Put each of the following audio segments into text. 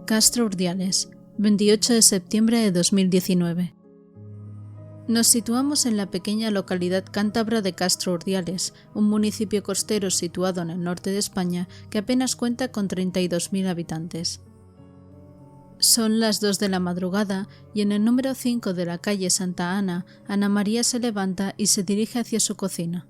Castro Urdiales, 28 de septiembre de 2019. Nos situamos en la pequeña localidad cántabra de Castro Urdiales, un municipio costero situado en el norte de España que apenas cuenta con 32.000 habitantes. Son las 2 de la madrugada y en el número 5 de la calle Santa Ana, Ana María se levanta y se dirige hacia su cocina.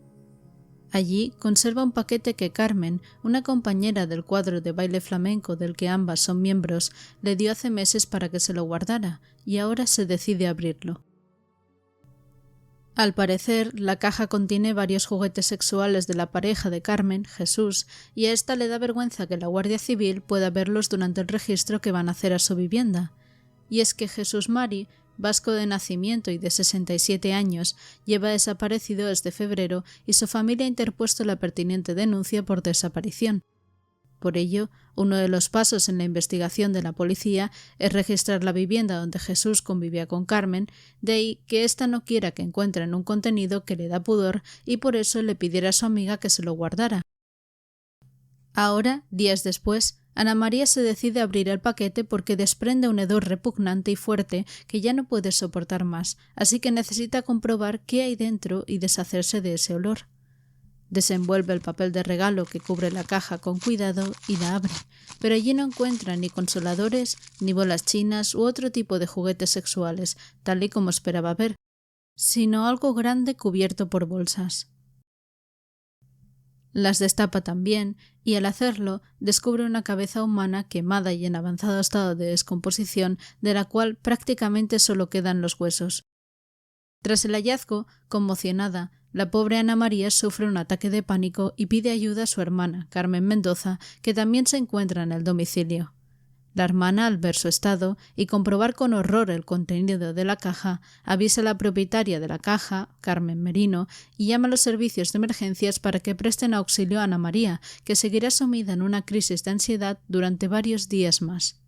Allí conserva un paquete que Carmen, una compañera del cuadro de baile flamenco del que ambas son miembros, le dio hace meses para que se lo guardara, y ahora se decide a abrirlo. Al parecer, la caja contiene varios juguetes sexuales de la pareja de Carmen, Jesús, y a esta le da vergüenza que la Guardia Civil pueda verlos durante el registro que van a hacer a su vivienda. Y es que Jesús Mari, vasco de nacimiento y de 67 años, lleva desaparecido desde febrero y su familia ha interpuesto la pertinente denuncia por desaparición. Por ello, uno de los pasos en la investigación de la policía es registrar la vivienda donde Jesús convivía con Carmen, de ahí que ésta no quiera que encuentren un contenido que le da pudor y por eso le pidiera a su amiga que se lo guardara. Ahora, días después, Ana María se decide a abrir el paquete porque desprende un hedor repugnante y fuerte que ya no puede soportar más, así que necesita comprobar qué hay dentro y deshacerse de ese olor. Desenvuelve el papel de regalo que cubre la caja con cuidado y la abre, pero allí no encuentra ni consoladores, ni bolas chinas u otro tipo de juguetes sexuales, tal y como esperaba ver, sino algo grande cubierto por bolsas. Las destapa también y al hacerlo descubre una cabeza humana quemada y en avanzado estado de descomposición, de la cual prácticamente solo quedan los huesos. Tras el hallazgo, conmocionada, la pobre Ana María sufre un ataque de pánico y pide ayuda a su hermana, Carmen Mendoza, que también se encuentra en el domicilio. La hermana, al ver su estado y comprobar con horror el contenido de la caja, avisa a la propietaria de la caja, Carmen Merino, y llama a los servicios de emergencias para que presten auxilio a Ana María, que seguirá sumida en una crisis de ansiedad durante varios días más.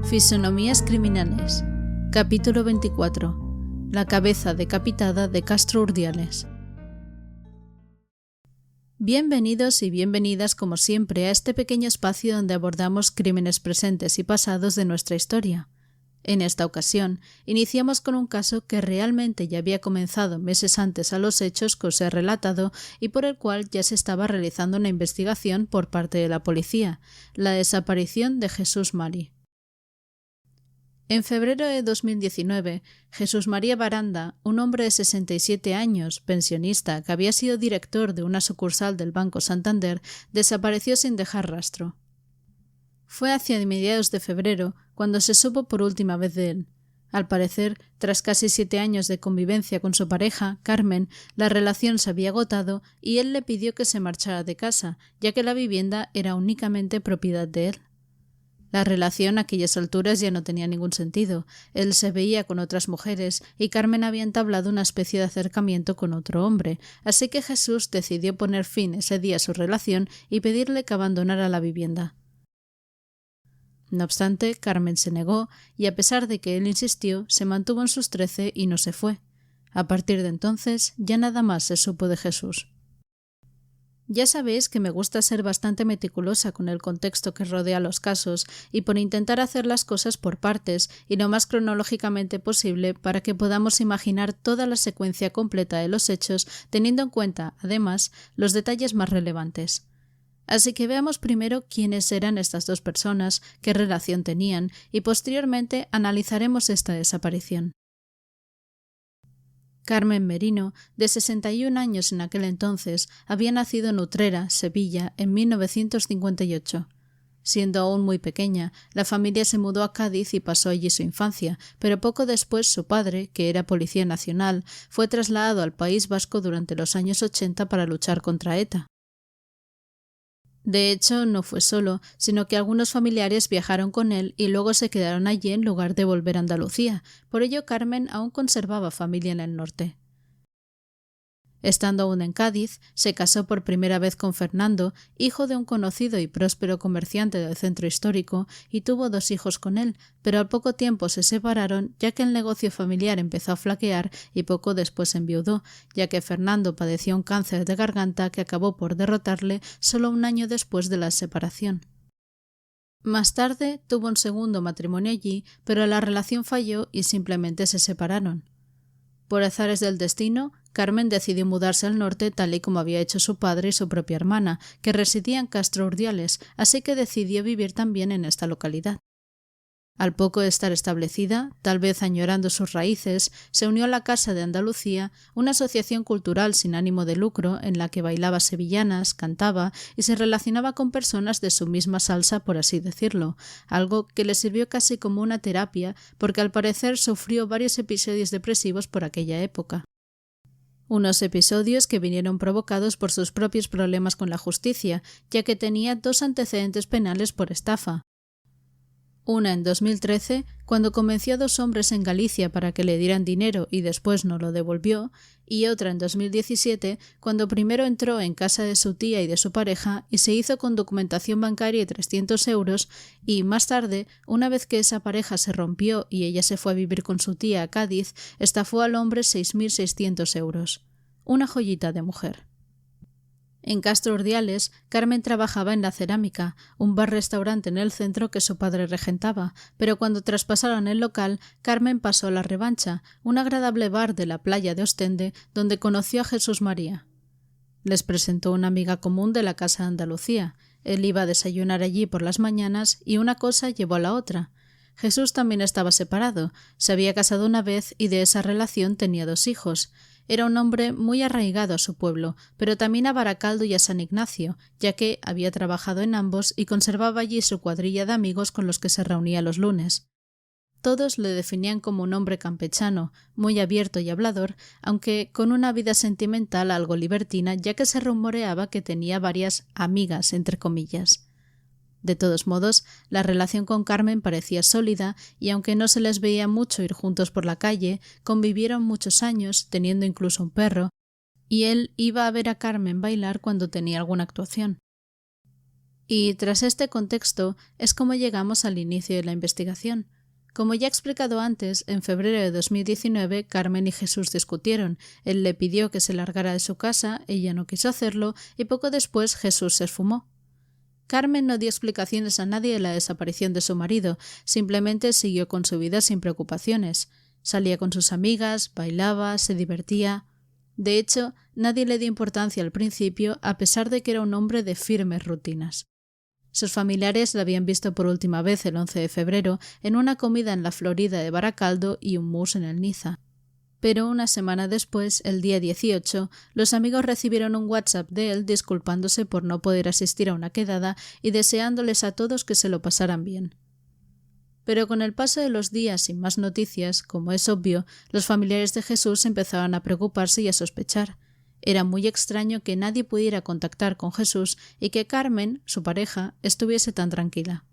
Fisonomías criminales. Capítulo 24. La cabeza decapitada de Castro Urdiales. Bienvenidos y bienvenidas como siempre a este pequeño espacio donde abordamos crímenes presentes y pasados de nuestra historia. En esta ocasión, iniciamos con un caso que realmente ya había comenzado meses antes a los hechos que os he relatado y por el cual ya se estaba realizando una investigación por parte de la policía, la desaparición de Jesús Mari. En febrero de 2019, Jesús María Baranda, un hombre de 67 años, pensionista, que había sido director de una sucursal del Banco Santander, desapareció sin dejar rastro. Fue hacia mediados de febrero cuando se supo por última vez de él. Al parecer, tras casi 7 años de convivencia con su pareja, Carmen, la relación se había agotado y él le pidió que se marchara de casa, ya que la vivienda era únicamente propiedad de él. La relación a aquellas alturas ya no tenía ningún sentido. Él se veía con otras mujeres y Carmen había entablado una especie de acercamiento con otro hombre, así que Jesús decidió poner fin ese día a su relación y pedirle que abandonara la vivienda. No obstante, Carmen se negó y a pesar de que él insistió, se mantuvo en sus 13 y no se fue. A partir de entonces, ya nada más se supo de Jesús. Ya sabéis que me gusta ser bastante meticulosa con el contexto que rodea los casos y por intentar hacer las cosas por partes y lo más cronológicamente posible para que podamos imaginar toda la secuencia completa de los hechos, teniendo en cuenta, además, los detalles más relevantes. Así que veamos primero quiénes eran estas dos personas, qué relación tenían y posteriormente analizaremos esta desaparición. Carmen Merino, de 61 años en aquel entonces, había nacido en Utrera, Sevilla, en 1958. Siendo aún muy pequeña, la familia se mudó a Cádiz y pasó allí su infancia, pero poco después su padre, que era policía nacional, fue trasladado al País Vasco durante los años 80 para luchar contra ETA. De hecho, no fue solo, sino que algunos familiares viajaron con él y luego se quedaron allí en lugar de volver a Andalucía. Por ello, Carmen aún conservaba familia en el norte. Estando aún en Cádiz, se casó por primera vez con Fernando, hijo de un conocido y próspero comerciante del centro histórico, y tuvo 2 hijos con él, pero al poco tiempo se separaron ya que el negocio familiar empezó a flaquear y poco después enviudó, ya que Fernando padecía un cáncer de garganta que acabó por derrotarle solo un año después de la separación. Más tarde tuvo un segundo matrimonio allí, pero la relación falló y simplemente se separaron. Por azares del destino, Carmen decidió mudarse al norte tal y como había hecho su padre y su propia hermana, que residía en Castro Urdiales, así que decidió vivir también en esta localidad. Al poco de estar establecida, tal vez añorando sus raíces, se unió a la Casa de Andalucía, una asociación cultural sin ánimo de lucro en la que bailaba sevillanas, cantaba y se relacionaba con personas de su misma salsa, por así decirlo, algo que le sirvió casi como una terapia porque al parecer sufrió varios episodios depresivos por aquella época. Unos episodios que vinieron provocados por sus propios problemas con la justicia, ya que tenía 2 antecedentes penales por estafa. Una en 2013, cuando convenció a 2 hombres en Galicia para que le dieran dinero y después no lo devolvió, y otra en 2017, cuando primero entró en casa de su tía y de su pareja y se hizo con documentación bancaria de 300 euros, y más tarde, una vez que esa pareja se rompió y ella se fue a vivir con su tía a Cádiz, estafó al hombre 6.600 euros. Una joyita de mujer. En Castro Urdiales, Carmen trabajaba en La Cerámica, un bar-restaurante en el centro que su padre regentaba, pero cuando traspasaron el local, Carmen pasó a La Revancha, un agradable bar de la playa de Ostende, donde conoció a Jesús María. Les presentó una amiga común de la Casa de Andalucía. Él iba a desayunar allí por las mañanas y una cosa llevó a la otra. Jesús también estaba separado, se había casado una vez y de esa relación tenía 2 hijos. Era un hombre muy arraigado a su pueblo, pero también a Baracaldo y a San Ignacio, ya que había trabajado en ambos y conservaba allí su cuadrilla de amigos con los que se reunía los lunes. Todos le definían como un hombre campechano, muy abierto y hablador, aunque con una vida sentimental algo libertina, ya que se rumoreaba que tenía varias amigas, entre comillas. De todos modos, la relación con Carmen parecía sólida y aunque no se les veía mucho ir juntos por la calle, convivieron muchos años, teniendo incluso un perro, y él iba a ver a Carmen bailar cuando tenía alguna actuación. Y tras este contexto es como llegamos al inicio de la investigación. Como ya he explicado antes, en febrero de 2019 Carmen y Jesús discutieron. Él le pidió que se largara de su casa, ella no quiso hacerlo y poco después Jesús se esfumó. Carmen no dio explicaciones a nadie de la desaparición de su marido, simplemente siguió con su vida sin preocupaciones. Salía con sus amigas, bailaba, se divertía. De hecho, nadie le dio importancia al principio, a pesar de que era un hombre de firmes rutinas. Sus familiares la habían visto por última vez el 11 de febrero en una comida en la Florida de Baracaldo y un mus en el Niza. Pero una semana después, el día 18, los amigos recibieron un WhatsApp de él disculpándose por no poder asistir a una quedada y deseándoles a todos que se lo pasaran bien. Pero con el paso de los días sin más noticias, como es obvio, los familiares de Jesús empezaron a preocuparse y a sospechar. Era muy extraño que nadie pudiera contactar con Jesús y que Carmen, su pareja, estuviese tan tranquila.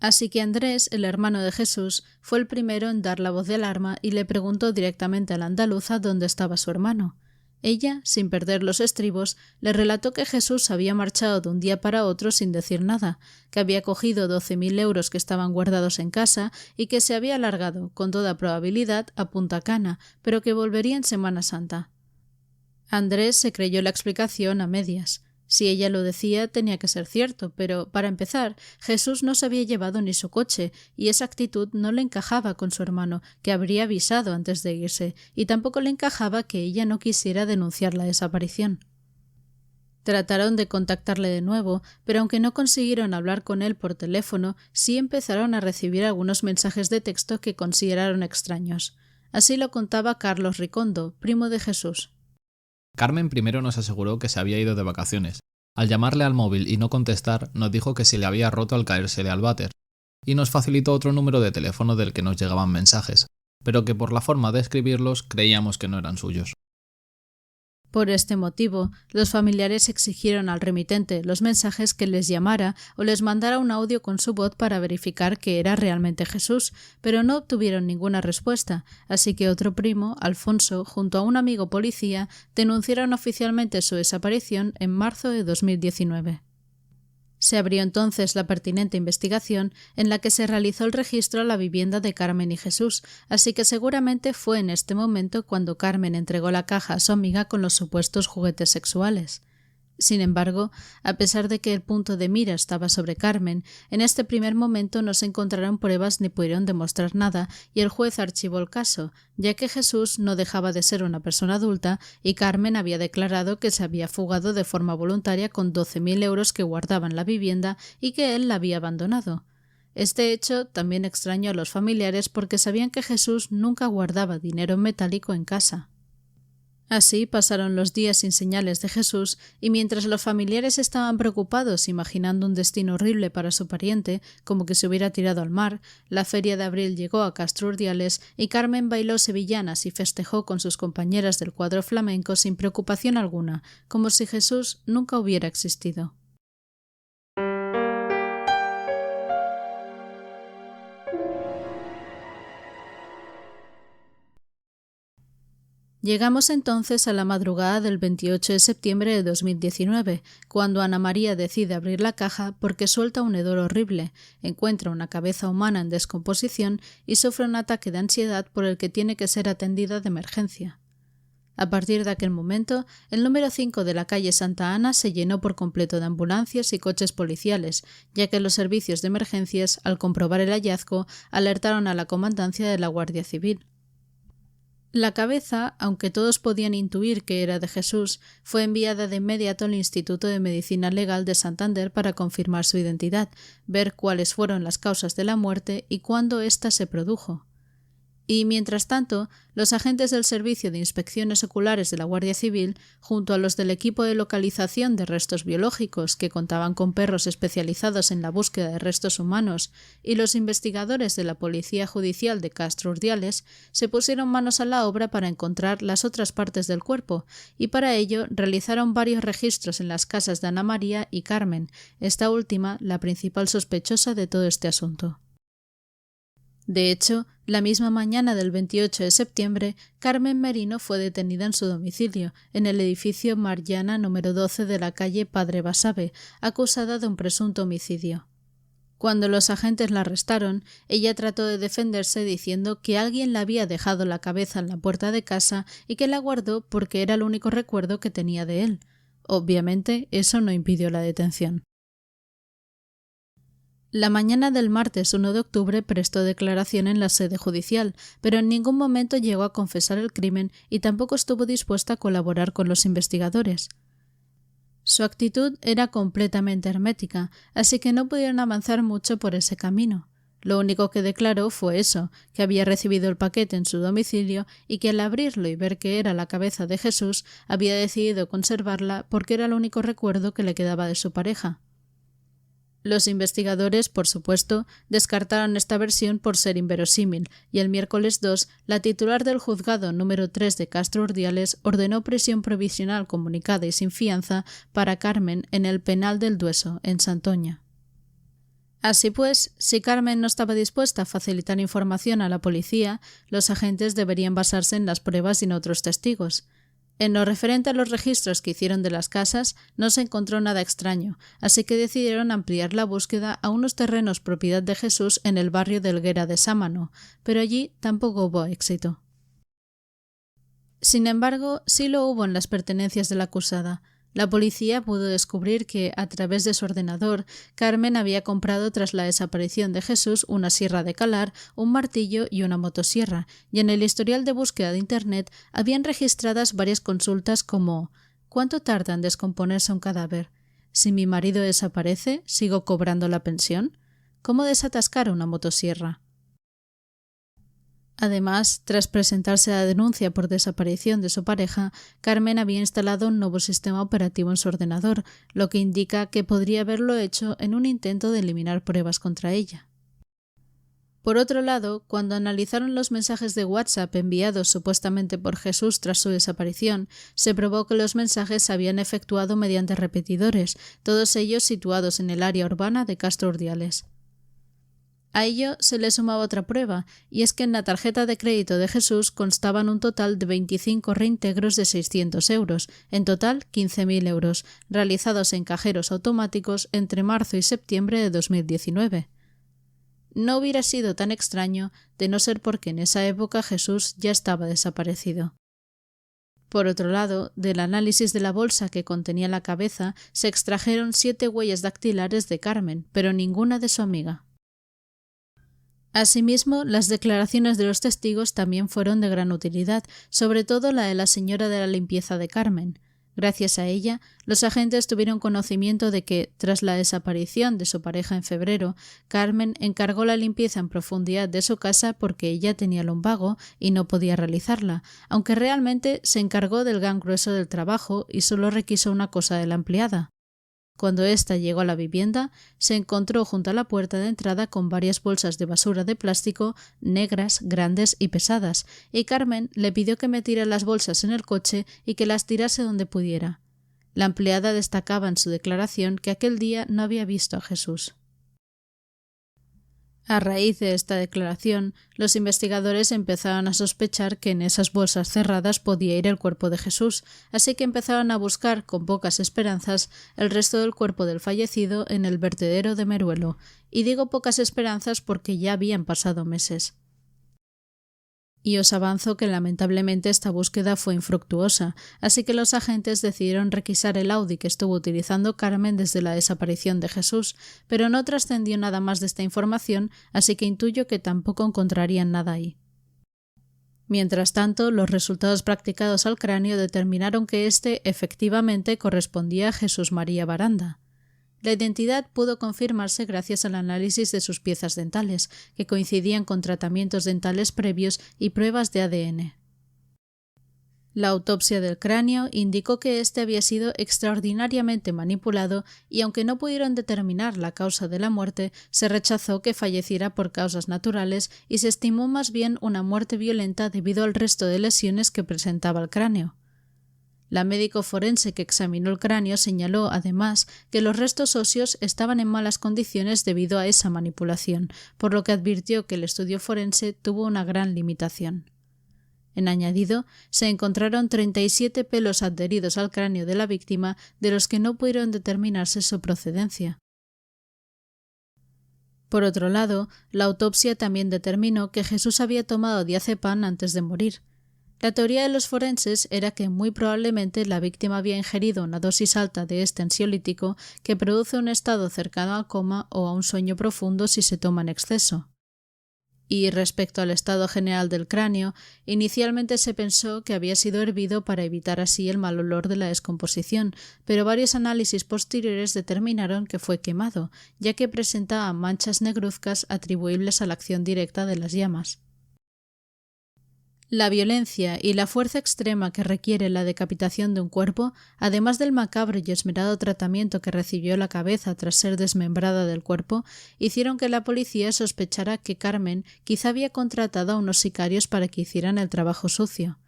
Así que Andrés, el hermano de Jesús, fue el primero en dar la voz de alarma y le preguntó directamente a la andaluza dónde estaba su hermano. Ella, sin perder los estribos, le relató que Jesús había marchado de un día para otro sin decir nada, que había cogido 12.000 euros que estaban guardados en casa y que se había largado, con toda probabilidad, a Punta Cana, pero que volvería en Semana Santa. Andrés se creyó la explicación a medias. Si ella lo decía, tenía que ser cierto, pero, para empezar, Jesús no se había llevado ni su coche, y esa actitud no le encajaba con su hermano, que habría avisado antes de irse, y tampoco le encajaba que ella no quisiera denunciar la desaparición. Trataron de contactarle de nuevo, pero aunque no consiguieron hablar con él por teléfono, sí empezaron a recibir algunos mensajes de texto que consideraron extraños. Así lo contaba Carlos Ricondo, primo de Jesús. Carmen primero nos aseguró que se había ido de vacaciones. Al llamarle al móvil y no contestar, nos dijo que se le había roto al caérsele al váter, y nos facilitó otro número de teléfono del que nos llegaban mensajes, pero que por la forma de escribirlos creíamos que no eran suyos. Por este motivo, los familiares exigieron al remitente los mensajes que les llamara o les mandara un audio con su voz para verificar que era realmente Jesús, pero no obtuvieron ninguna respuesta, así que otro primo, Alfonso, junto a un amigo policía, denunciaron oficialmente su desaparición en marzo de 2019. Se abrió entonces la pertinente investigación en la que se realizó el registro a la vivienda de Carmen y Jesús, así que seguramente fue en este momento cuando Carmen entregó la caja a su amiga con los supuestos juguetes sexuales. Sin embargo, a pesar de que el punto de mira estaba sobre Carmen, en este primer momento no se encontraron pruebas ni pudieron demostrar nada y el juez archivó el caso, ya que Jesús no dejaba de ser una persona adulta y Carmen había declarado que se había fugado de forma voluntaria con 12.000 euros que guardaba en la vivienda y que él la había abandonado. Este hecho también extrañó a los familiares porque sabían que Jesús nunca guardaba dinero metálico en casa. Así pasaron los días sin señales de Jesús y mientras los familiares estaban preocupados imaginando un destino horrible para su pariente, como que se hubiera tirado al mar, la feria de abril llegó a Castro Urdiales y Carmen bailó sevillanas y festejó con sus compañeras del cuadro flamenco sin preocupación alguna, como si Jesús nunca hubiera existido. Llegamos entonces a la madrugada del 28 de septiembre de 2019, cuando Ana María decide abrir la caja porque suelta un hedor horrible, encuentra una cabeza humana en descomposición y sufre un ataque de ansiedad por el que tiene que ser atendida de emergencia. A partir de aquel momento, el número 5 de la calle Santa Ana se llenó por completo de ambulancias y coches policiales, ya que los servicios de emergencias, al comprobar el hallazgo, alertaron a la comandancia de la Guardia Civil. La cabeza, aunque todos podían intuir que era de Jesús, fue enviada de inmediato al Instituto de Medicina Legal de Santander para confirmar su identidad, ver cuáles fueron las causas de la muerte y cuándo ésta se produjo. Y, mientras tanto, los agentes del Servicio de Inspecciones Oculares de la Guardia Civil, junto a los del equipo de localización de restos biológicos, que contaban con perros especializados en la búsqueda de restos humanos, y los investigadores de la Policía Judicial de Castro Urdiales, se pusieron manos a la obra para encontrar las otras partes del cuerpo, y para ello realizaron varios registros en las casas de Ana María y Carmen, esta última la principal sospechosa de todo este asunto. De hecho, la misma mañana del 28 de septiembre, Carmen Merino fue detenida en su domicilio, en el edificio Marllana número 12 de la calle Padre Basabe, acusada de un presunto homicidio. Cuando los agentes la arrestaron, ella trató de defenderse diciendo que alguien le había dejado la cabeza en la puerta de casa y que la guardó porque era el único recuerdo que tenía de él. Obviamente, eso no impidió la detención. La mañana del martes 1 de octubre prestó declaración en la sede judicial, pero en ningún momento llegó a confesar el crimen y tampoco estuvo dispuesta a colaborar con los investigadores. Su actitud era completamente hermética, así que no pudieron avanzar mucho por ese camino. Lo único que declaró fue eso, que había recibido el paquete en su domicilio y que al abrirlo y ver que era la cabeza de Jesús, había decidido conservarla porque era el único recuerdo que le quedaba de su pareja. Los investigadores, por supuesto, descartaron esta versión por ser inverosímil y el miércoles 2, la titular del juzgado número 3 de Castro Urdiales ordenó prisión provisional comunicada y sin fianza para Carmen en el penal del Dueso, en Santoña. Así pues, si Carmen no estaba dispuesta a facilitar información a la policía, los agentes deberían basarse en las pruebas y en otros testigos. En lo referente a los registros que hicieron de las casas, no se encontró nada extraño, así que decidieron ampliar la búsqueda a unos terrenos propiedad de Jesús en el barrio de Helguera de Sámano, pero allí tampoco hubo éxito. Sin embargo, sí lo hubo en las pertenencias de la acusada. La policía pudo descubrir que, a través de su ordenador, Carmen había comprado tras la desaparición de Jesús una sierra de calar, un martillo y una motosierra, y en el historial de búsqueda de Internet habían registradas varias consultas como ¿cuánto tarda en descomponerse un cadáver? Si mi marido desaparece, ¿sigo cobrando la pensión? ¿Cómo desatascar una motosierra? Además, tras presentarse la denuncia por desaparición de su pareja, Carmen había instalado un nuevo sistema operativo en su ordenador, lo que indica que podría haberlo hecho en un intento de eliminar pruebas contra ella. Por otro lado, cuando analizaron los mensajes de WhatsApp enviados supuestamente por Jesús tras su desaparición, se probó que los mensajes se habían efectuado mediante repetidores, todos ellos situados en el área urbana de Castro Urdiales. A ello se le sumaba otra prueba, y es que en la tarjeta de crédito de Jesús constaban un total de 25 reintegros de 600 euros, en total 15.000 euros, realizados en cajeros automáticos entre marzo y septiembre de 2019. No hubiera sido tan extraño de no ser porque en esa época Jesús ya estaba desaparecido. Por otro lado, del análisis de la bolsa que contenía la cabeza se extrajeron 7 huellas dactilares de Carmen, pero ninguna de su amiga. Asimismo, las declaraciones de los testigos también fueron de gran utilidad, sobre todo la de la señora de la limpieza de Carmen. Gracias a ella, los agentes tuvieron conocimiento de que, tras la desaparición de su pareja en febrero, Carmen encargó la limpieza en profundidad de su casa porque ella tenía lumbago y no podía realizarla, aunque realmente se encargó del gran grueso del trabajo y solo requisó una cosa de la empleada. Cuando ésta llegó a la vivienda, se encontró junto a la puerta de entrada con varias bolsas de basura de plástico negras, grandes y pesadas, y Carmen le pidió que metiera las bolsas en el coche y que las tirase donde pudiera. La empleada destacaba en su declaración que aquel día no había visto a Jesús. A raíz de esta declaración, los investigadores empezaron a sospechar que en esas bolsas cerradas podía ir el cuerpo de Jesús, así que empezaron a buscar, con pocas esperanzas, el resto del cuerpo del fallecido en el vertedero de Meruelo, y digo pocas esperanzas porque ya habían pasado meses. Y os avanzo que lamentablemente esta búsqueda fue infructuosa, así que los agentes decidieron requisar el Audi que estuvo utilizando Carmen desde la desaparición de Jesús, pero no trascendió nada más de esta información, así que intuyo que tampoco encontrarían nada ahí. Mientras tanto, los resultados practicados al cráneo determinaron que éste efectivamente correspondía a Jesús María Baranda. La identidad pudo confirmarse gracias al análisis de sus piezas dentales, que coincidían con tratamientos dentales previos y pruebas de ADN. La autopsia del cráneo indicó que éste había sido extraordinariamente manipulado y, aunque no pudieron determinar la causa de la muerte, se rechazó que falleciera por causas naturales y se estimó más bien una muerte violenta debido al resto de lesiones que presentaba el cráneo. La médico forense que examinó el cráneo señaló, además, que los restos óseos estaban en malas condiciones debido a esa manipulación, por lo que advirtió que el estudio forense tuvo una gran limitación. En añadido, se encontraron 37 pelos adheridos al cráneo de la víctima, de los que no pudieron determinarse su procedencia. Por otro lado, la autopsia también determinó que Jesús había tomado diazepam antes de morir. La teoría de los forenses era que muy probablemente la víctima había ingerido una dosis alta de este ansiolítico que produce un estado cercano al coma o a un sueño profundo si se toma en exceso. Y respecto al estado general del cráneo, inicialmente se pensó que había sido hervido para evitar así el mal olor de la descomposición, pero varios análisis posteriores determinaron que fue quemado, ya que presentaba manchas negruzcas atribuibles a la acción directa de las llamas. La violencia y la fuerza extrema que requiere la decapitación de un cuerpo, además del macabro y esmerado tratamiento que recibió la cabeza tras ser desmembrada del cuerpo, hicieron que la policía sospechara que Carmen quizá había contratado a unos sicarios para que hicieran el trabajo sucio.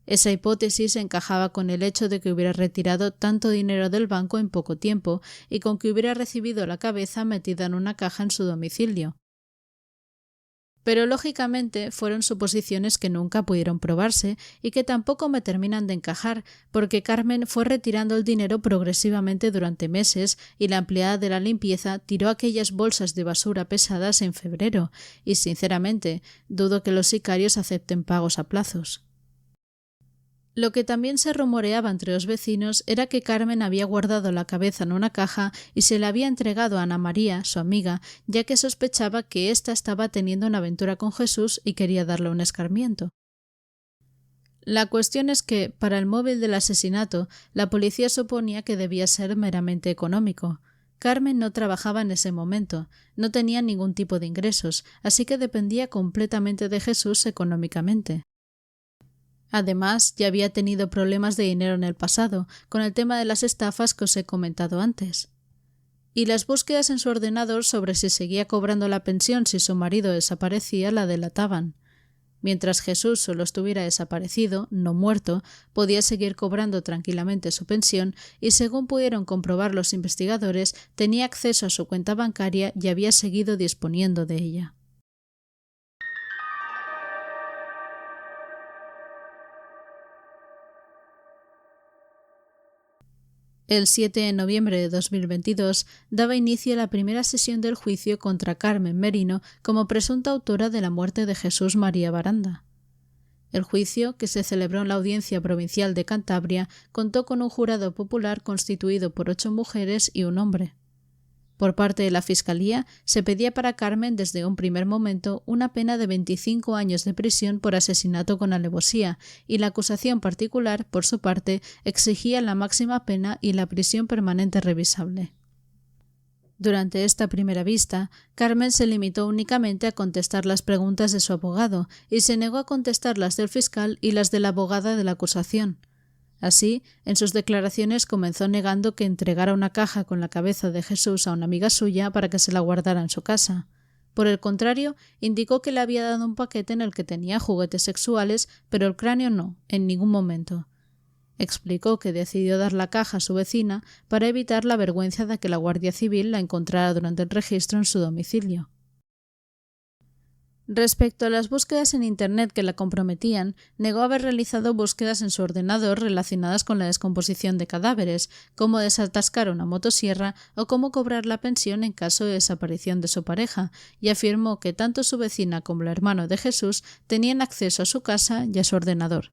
Esa hipótesis encajaba con el hecho de que hubiera retirado tanto dinero del banco en poco tiempo y con que hubiera recibido la cabeza metida en una caja en su domicilio. Pero lógicamente fueron suposiciones que nunca pudieron probarse y que tampoco me terminan de encajar, porque Carmen fue retirando el dinero progresivamente durante meses y la empleada de la limpieza tiró aquellas bolsas de basura pesadas en febrero, y sinceramente dudo que los sicarios acepten pagos a plazos. Lo que también se rumoreaba entre los vecinos era que Carmen había guardado la cabeza en una caja y se la había entregado a Ana María, su amiga, ya que sospechaba que ésta estaba teniendo una aventura con Jesús y quería darle un escarmiento. La cuestión es que, para el móvil del asesinato, la policía suponía que debía ser meramente económico. Carmen no trabajaba en ese momento, no tenía ningún tipo de ingresos, así que dependía completamente de Jesús económicamente. Además, ya había tenido problemas de dinero en el pasado, con el tema de las estafas que os he comentado antes. y las búsquedas en su ordenador sobre si seguía cobrando la pensión si su marido desaparecía la delataban. Mientras Jesús solo estuviera desaparecido, no muerto, podía seguir cobrando tranquilamente su pensión y, según pudieron comprobar los investigadores, tenía acceso a su cuenta bancaria y había seguido disponiendo de ella. El 7 de noviembre de 2022 daba inicio a la primera sesión del juicio contra Carmen Merino como presunta autora de la muerte de Jesús María Baranda. El juicio, que se celebró en la Audiencia Provincial de Cantabria, contó con un jurado popular constituido por 8 mujeres y un hombre. Por parte de la Fiscalía, se pedía para Carmen desde un primer momento una pena de 25 años de prisión por asesinato con alevosía, y la acusación particular, por su parte, exigía la máxima pena y la prisión permanente revisable. Durante esta primera vista, Carmen se limitó únicamente a contestar las preguntas de su abogado y se negó a contestar las del fiscal y las de la abogada de la acusación. Así, en sus declaraciones comenzó negando que entregara una caja con la cabeza de Jesús a una amiga suya para que se la guardara en su casa. Por el contrario, indicó que le había dado un paquete en el que tenía juguetes sexuales, pero el cráneo no, en ningún momento. Explicó que decidió dar la caja a su vecina para evitar la vergüenza de que la Guardia Civil la encontrara durante el registro en su domicilio. Respecto a las búsquedas en Internet que la comprometían, negó haber realizado búsquedas en su ordenador relacionadas con la descomposición de cadáveres, cómo desatascar una motosierra o cómo cobrar la pensión en caso de desaparición de su pareja, y afirmó que tanto su vecina como el hermano de Jesús tenían acceso a su casa y a su ordenador.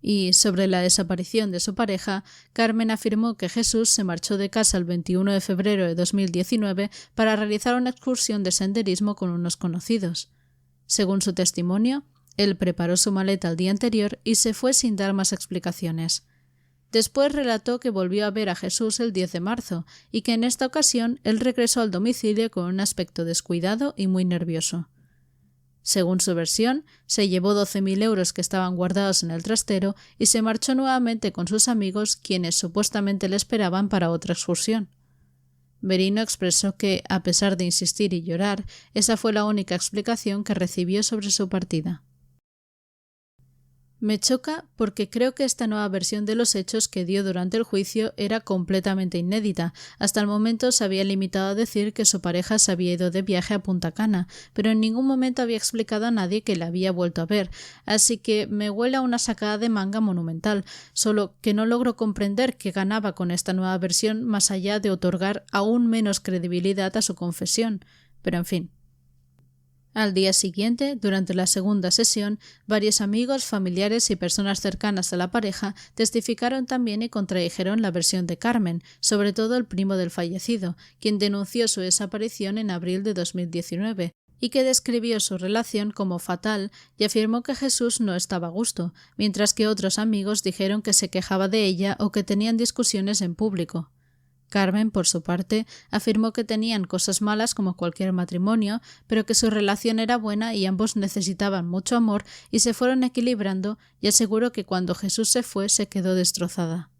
Y, sobre la desaparición de su pareja, Carmen afirmó que Jesús se marchó de casa el 21 de febrero de 2019 para realizar una excursión de senderismo con unos conocidos. Según su testimonio, él preparó su maleta el día anterior y se fue sin dar más explicaciones. Después relató que volvió a ver a Jesús el 10 de marzo y que en esta ocasión él regresó al domicilio con un aspecto descuidado y muy nervioso. Según su versión, se llevó 12.000 euros que estaban guardados en el trastero y se marchó nuevamente con sus amigos, quienes supuestamente le esperaban para otra excursión. Merino expresó que, a pesar de insistir y llorar, esa fue la única explicación que recibió sobre su partida. Me choca porque creo que esta nueva versión de los hechos que dio durante el juicio era completamente inédita. Hasta el momento se había limitado a decir que su pareja se había ido de viaje a Punta Cana, pero en ningún momento había explicado a nadie que la había vuelto a ver, así que me huele a una sacada de manga monumental, solo que no logro comprender qué ganaba con esta nueva versión más allá de otorgar aún menos credibilidad a su confesión. Pero en fin. Al día siguiente, durante la segunda sesión, varios amigos, familiares y personas cercanas a la pareja testificaron también y contradijeron la versión de Carmen, sobre todo el primo del fallecido, quien denunció su desaparición en abril de 2019 y que describió su relación como fatal y afirmó que Jesús no estaba a gusto, mientras que otros amigos dijeron que se quejaba de ella o que tenían discusiones en público. Carmen, por su parte, afirmó que tenían cosas malas como cualquier matrimonio, pero que su relación era buena y ambos necesitaban mucho amor y se fueron equilibrando, y aseguró que cuando Jesús se fue se quedó destrozada.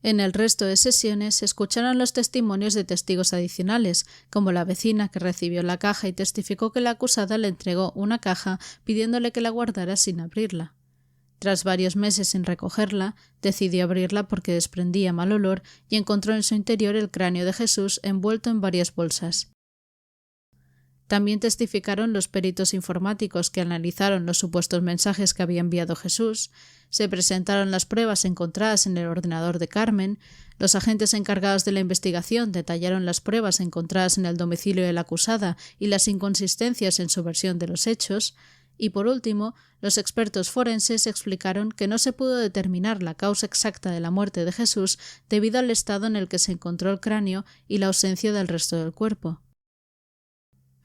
En el resto de sesiones se escucharon los testimonios de testigos adicionales, como la vecina que recibió la caja y testificó que la acusada le entregó una caja pidiéndole que la guardara sin abrirla. Tras varios meses sin recogerla, decidió abrirla porque desprendía mal olor y encontró en su interior el cráneo de Jesús envuelto en varias bolsas. También testificaron los peritos informáticos que analizaron los supuestos mensajes que había enviado Jesús, se presentaron las pruebas encontradas en el ordenador de Carmen, los agentes encargados de la investigación detallaron las pruebas encontradas en el domicilio de la acusada y las inconsistencias en su versión de los hechos, y por último, los expertos forenses explicaron que no se pudo determinar la causa exacta de la muerte de Jesús debido al estado en el que se encontró el cráneo y la ausencia del resto del cuerpo.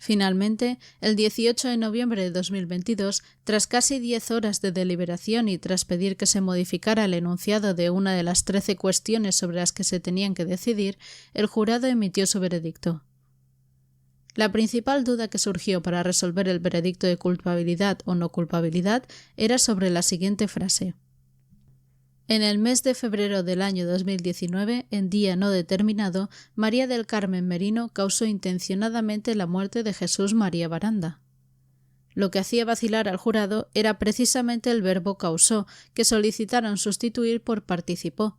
Finalmente, el 18 de noviembre de 2022, tras casi 10 horas de deliberación y tras pedir que se modificara el enunciado de una de las 13 cuestiones sobre las que se tenían que decidir, el jurado emitió su veredicto. La principal duda que surgió para resolver el veredicto de culpabilidad o no culpabilidad era sobre la siguiente frase. En el mes de febrero del año 2019, en día no determinado, María del Carmen Merino causó intencionadamente la muerte de Jesús María Baranda. Lo que hacía vacilar al jurado era precisamente el verbo causó, que solicitaron sustituir por participó.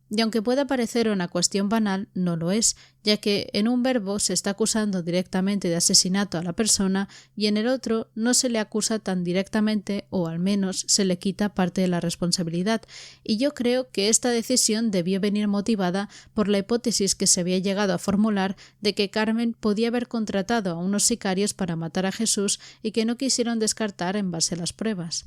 Y aunque pueda parecer una cuestión banal, no lo es, ya que en un verbo se está acusando directamente de asesinato a la persona y en el otro no se le acusa tan directamente, o al menos se le quita parte de la responsabilidad, y yo creo que esta decisión debió venir motivada por la hipótesis que se había llegado a formular de que Carmen podía haber contratado a unos sicarios para matar a Jesús y que no quisieron descartar en base a las pruebas.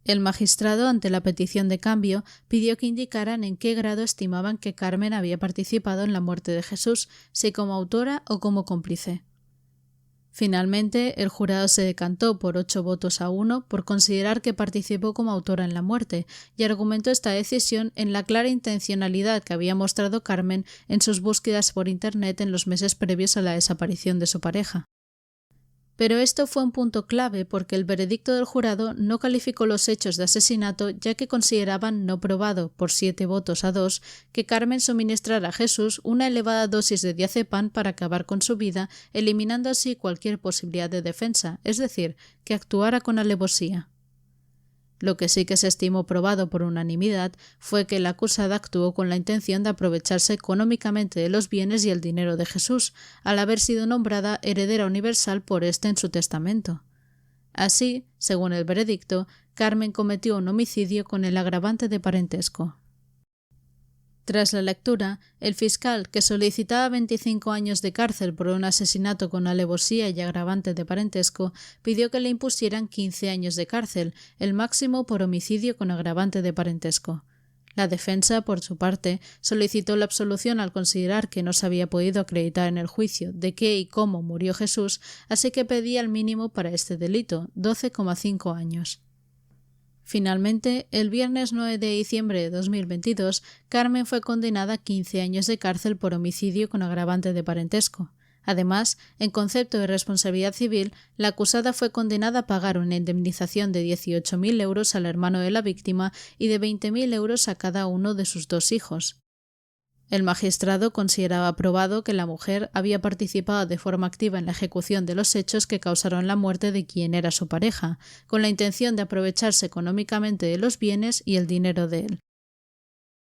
El magistrado, ante la petición de cambio, pidió que indicaran en qué grado estimaban que Carmen había participado en la muerte de Jesús, si como autora o como cómplice. Finalmente, el jurado se decantó por 8-1 por considerar que participó como autora en la muerte, y argumentó esta decisión en la clara intencionalidad que había mostrado Carmen en sus búsquedas por Internet en los meses previos a la desaparición de su pareja. Pero esto fue un punto clave porque el veredicto del jurado no calificó los hechos de asesinato, ya que consideraban no probado, por 7-2, que Carmen suministrara a Jesús una elevada dosis de diazepam para acabar con su vida, eliminando así cualquier posibilidad de defensa, es decir, que actuara con alevosía. Lo que sí que se estimó probado por unanimidad fue que la acusada actuó con la intención de aprovecharse económicamente de los bienes y el dinero de Jesús, al haber sido nombrada heredera universal por éste en su testamento. Así, según el veredicto, Carmen cometió un homicidio con el agravante de parentesco. Tras la lectura, el fiscal, que solicitaba 25 años de cárcel por un asesinato con alevosía y agravante de parentesco, pidió que le impusieran 15 años de cárcel, el máximo por homicidio con agravante de parentesco. La defensa, por su parte, solicitó la absolución al considerar que no se había podido acreditar en el juicio de qué y cómo murió Jesús, así que pedía el mínimo para este delito, 12,5 años. Finalmente, el viernes 9 de diciembre de 2022, Carmen fue condenada a 15 años de cárcel por homicidio con agravante de parentesco. Además, en concepto de responsabilidad civil, la acusada fue condenada a pagar una indemnización de 18.000 euros al hermano de la víctima y de 20.000 euros a cada uno de sus 2 hijos. El magistrado consideraba probado que la mujer había participado de forma activa en la ejecución de los hechos que causaron la muerte de quien era su pareja, con la intención de aprovecharse económicamente de los bienes y el dinero de él.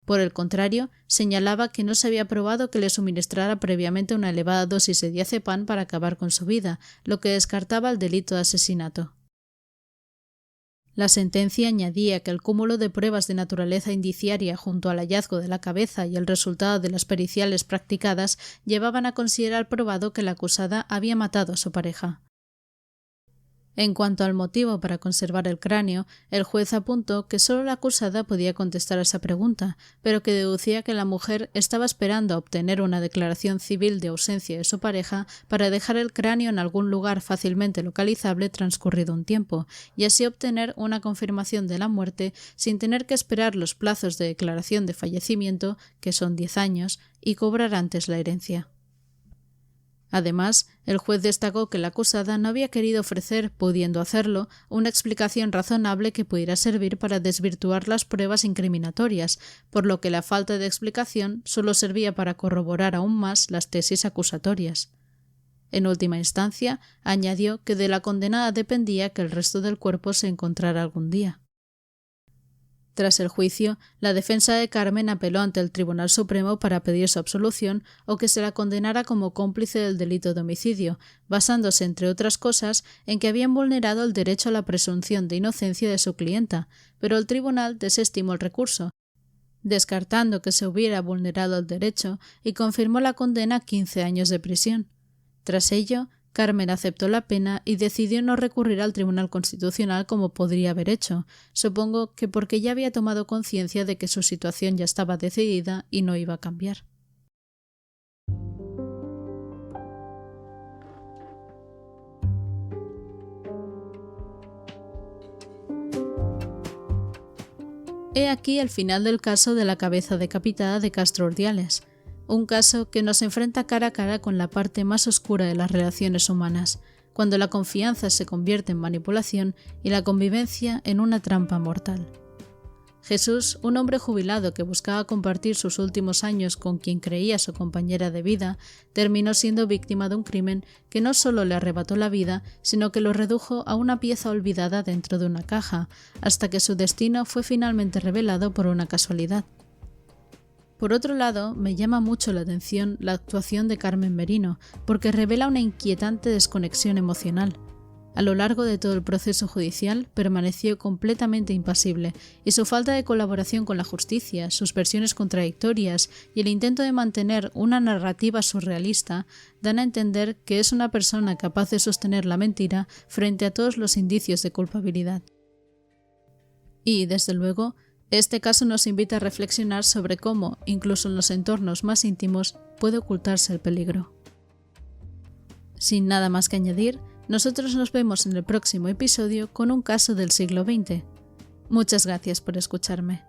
Por el contrario, señalaba que no se había probado que le suministrara previamente una elevada dosis de diazepam para acabar con su vida, lo que descartaba el delito de asesinato. La sentencia añadía que el cúmulo de pruebas de naturaleza indiciaria junto al hallazgo de la cabeza y el resultado de las periciales practicadas llevaban a considerar probado que la acusada había matado a su pareja. En cuanto al motivo para conservar el cráneo, el juez apuntó que solo la acusada podía contestar a esa pregunta, pero que deducía que la mujer estaba esperando a obtener una declaración civil de ausencia de su pareja para dejar el cráneo en algún lugar fácilmente localizable transcurrido un tiempo, y así obtener una confirmación de la muerte sin tener que esperar los plazos de declaración de fallecimiento, que son 10 años, y cobrar antes la herencia. Además, el juez destacó que la acusada no había querido ofrecer, pudiendo hacerlo, una explicación razonable que pudiera servir para desvirtuar las pruebas incriminatorias, por lo que la falta de explicación solo servía para corroborar aún más las tesis acusatorias. En última instancia, añadió que de la condenada dependía que el resto del cuerpo se encontrara algún día. Tras el juicio, la defensa de Carmen apeló ante el Tribunal Supremo para pedir su absolución o que se la condenara como cómplice del delito de homicidio, basándose, entre otras cosas, en que habían vulnerado el derecho a la presunción de inocencia de su clienta, pero el tribunal desestimó el recurso, descartando que se hubiera vulnerado el derecho, y confirmó la condena a 15 años de prisión. Tras ello, Carmen aceptó la pena y decidió no recurrir al Tribunal Constitucional como podría haber hecho, supongo que porque ya había tomado conciencia de que su situación ya estaba decidida y no iba a cambiar. He aquí el final del caso de la cabeza decapitada de Castro Urdiales. Un caso que nos enfrenta cara a cara con la parte más oscura de las relaciones humanas, cuando la confianza se convierte en manipulación y la convivencia en una trampa mortal. Jesús, un hombre jubilado que buscaba compartir sus últimos años con quien creía su compañera de vida, terminó siendo víctima de un crimen que no solo le arrebató la vida, sino que lo redujo a una pieza olvidada dentro de una caja, hasta que su destino fue finalmente revelado por una casualidad. Por otro lado, me llama mucho la atención la actuación de Carmen Merino, porque revela una inquietante desconexión emocional. A lo largo de todo el proceso judicial permaneció completamente impasible y su falta de colaboración con la justicia, sus versiones contradictorias y el intento de mantener una narrativa surrealista dan a entender que es una persona capaz de sostener la mentira frente a todos los indicios de culpabilidad. Y, desde luego, este caso nos invita a reflexionar sobre cómo, incluso en los entornos más íntimos, puede ocultarse el peligro. Sin nada más que añadir, nosotros nos vemos en el próximo episodio con un caso del siglo XX. Muchas gracias por escucharme.